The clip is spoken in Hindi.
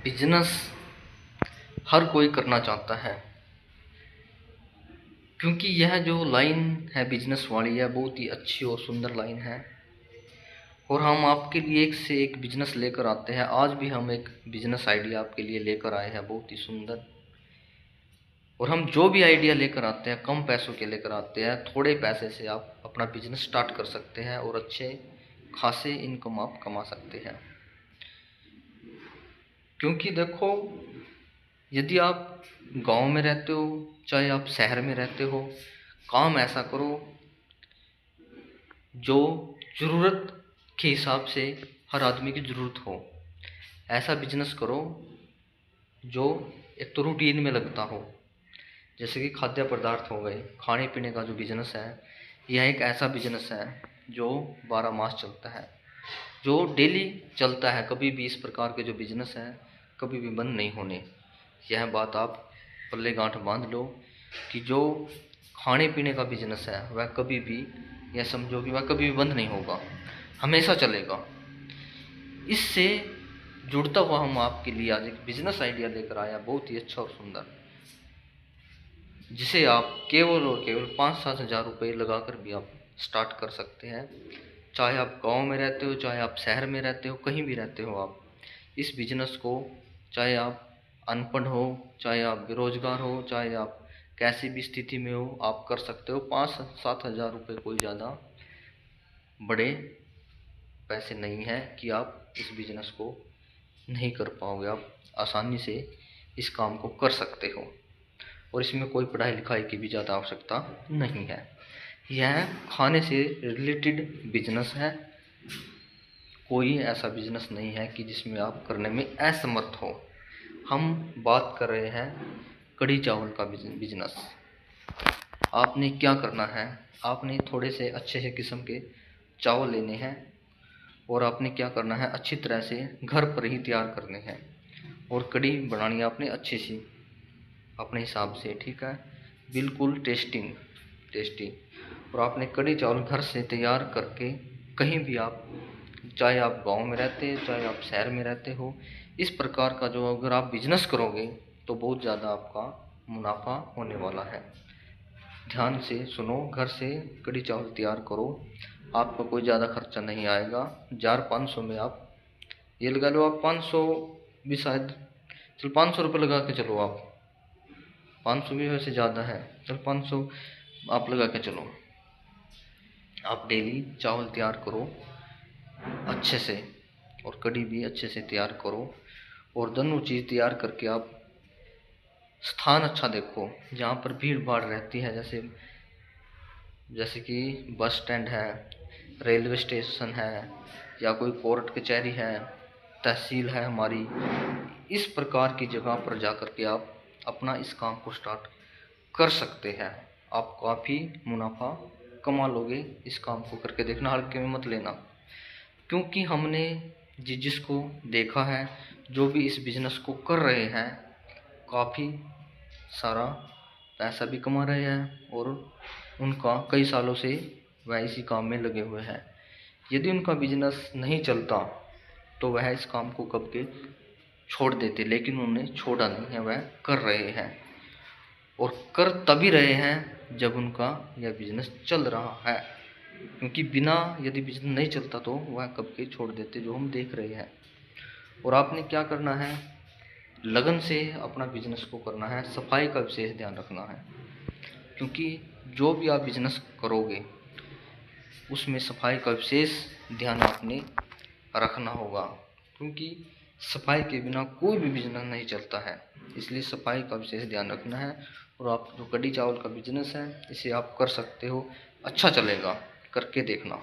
बिजनेस हर कोई करना चाहता है, क्योंकि यह जो लाइन है बिजनेस वाली है बहुत ही अच्छी और सुंदर लाइन है। और हम आपके लिए एक से एक बिजनेस लेकर आते हैं। आज भी हम एक बिजनेस आइडिया आपके लिए लेकर आए हैं, बहुत ही सुंदर। और हम जो भी आइडिया लेकर आते हैं कम पैसों के लेकर आते हैं। थोड़े पैसे से आप अपना बिजनेस स्टार्ट कर सकते हैं और अच्छे खासे इनकम आप कमा सकते हैं। क्योंकि देखो, यदि आप गांव में रहते हो चाहे आप शहर में रहते हो, काम ऐसा करो जो ज़रूरत के हिसाब से हर आदमी की ज़रूरत हो। ऐसा बिजनेस करो जो एक तो रूटीन में लगता हो, जैसे कि खाद्य पदार्थ हो गए। खाने पीने का जो बिजनेस है यह एक ऐसा बिजनेस है जो 12 मास चलता है, जो डेली चलता है। कभी भी इस प्रकार के जो बिजनेस हैं कभी भी बंद नहीं होने। यह बात आप पल्ले गांठ बांध लो कि जो खाने पीने का बिजनेस है वह कभी भी, यह समझो कि वह कभी भी बंद नहीं होगा, हमेशा चलेगा। इससे जुड़ता हुआ हम आपके लिए आज एक बिजनेस आइडिया लेकर आया, बहुत ही अच्छा और सुंदर, जिसे आप केवल और केवल 5-7 हज़ार रुपये लगा कर भी आप स्टार्ट कर सकते हैं। चाहे आप गांव में रहते हो, चाहे आप शहर में रहते हो, कहीं भी रहते हो, आप इस बिजनेस को, चाहे आप अनपढ़ हो, चाहे आप बेरोजगार हो, चाहे आप कैसी भी स्थिति में हो, आप कर सकते हो। 5-7 हज़ार रुपये कोई ज़्यादा बड़े पैसे नहीं है कि आप इस बिजनेस को नहीं कर पाओगे। आप आसानी से इस काम को कर सकते हो और इसमें कोई पढ़ाई लिखाई की भी ज़्यादा आवश्यकता नहीं है। यह खाने से रिलेटेड बिजनेस है। कोई ऐसा बिजनेस नहीं है कि जिसमें आप करने में असमर्थ हो। हम बात कर रहे हैं कढ़ी चावल का बिजनेस। आपने क्या करना है, आपने थोड़े से अच्छे से किस्म के चावल लेने हैं और आपने क्या करना है, अच्छी तरह से घर पर ही तैयार करने हैं और कढ़ी बनानी है आपने अच्छी सी अपने हिसाब से, ठीक है, बिल्कुल टेस्टी। और आपने कढ़ी चावल घर से तैयार करके कहीं भी आप, चाहे आप गांव में रहते हैं चाहे आप शहर में रहते हो, इस प्रकार का जो अगर आप बिजनेस करोगे तो बहुत ज़्यादा आपका मुनाफा होने वाला है। ध्यान से सुनो, घर से कढ़ी चावल तैयार करो, आपका कोई ज़्यादा खर्चा नहीं आएगा। 1500 में आप ये लगा लो, आप 500 भी शायद, चलो 500 रुपये लगा के चलो आप, 500 भी वैसे ज़्यादा है, चलो 500 आप लगा के चलो। आप डेली चावल तैयार करो अच्छे से और कढ़ी भी अच्छे से तैयार करो और दोनों चीज़ तैयार करके आप स्थान अच्छा देखो जहाँ पर भीड़ भाड़ रहती है, जैसे कि बस स्टैंड है, रेलवे स्टेशन है, या कोई कोर्ट कचहरी है, तहसील है हमारी। इस प्रकार की जगह पर जा कर के आप अपना इस काम को स्टार्ट कर सकते हैं। आप काफ़ी मुनाफा कमा लोगे। इस काम को करके देखना, हल्के में मत लेना, क्योंकि हमने जिसको देखा है, जो भी इस बिज़नेस को कर रहे हैं, काफ़ी सारा पैसा भी कमा रहे हैं और उनका कई सालों से वह इसी काम में लगे हुए हैं। यदि उनका बिजनेस नहीं चलता तो वह इस काम को कब के छोड़ देते, लेकिन उन्होंने छोड़ा नहीं है, वह कर रहे हैं और कर तभी रहे हैं जब उनका यह बिजनेस चल रहा है। क्योंकि बिना यदि बिजनेस नहीं चलता तो वह कब के छोड़ देते, जो हम देख रहे हैं। और आपने क्या करना है, लगन से अपना बिजनेस को करना है, सफाई का विशेष ध्यान रखना है, क्योंकि जो भी आप बिजनेस करोगे उसमें सफाई का विशेष ध्यान आपने रखना होगा, क्योंकि सफाई के बिना कोई भी बिजनेस नहीं चलता है। इसलिए सफाई का विशेष ध्यान रखना है। और आप जो कढ़ी चावल का बिजनेस है इसे आप कर सकते हो, अच्छा चलेगा, करके देखना।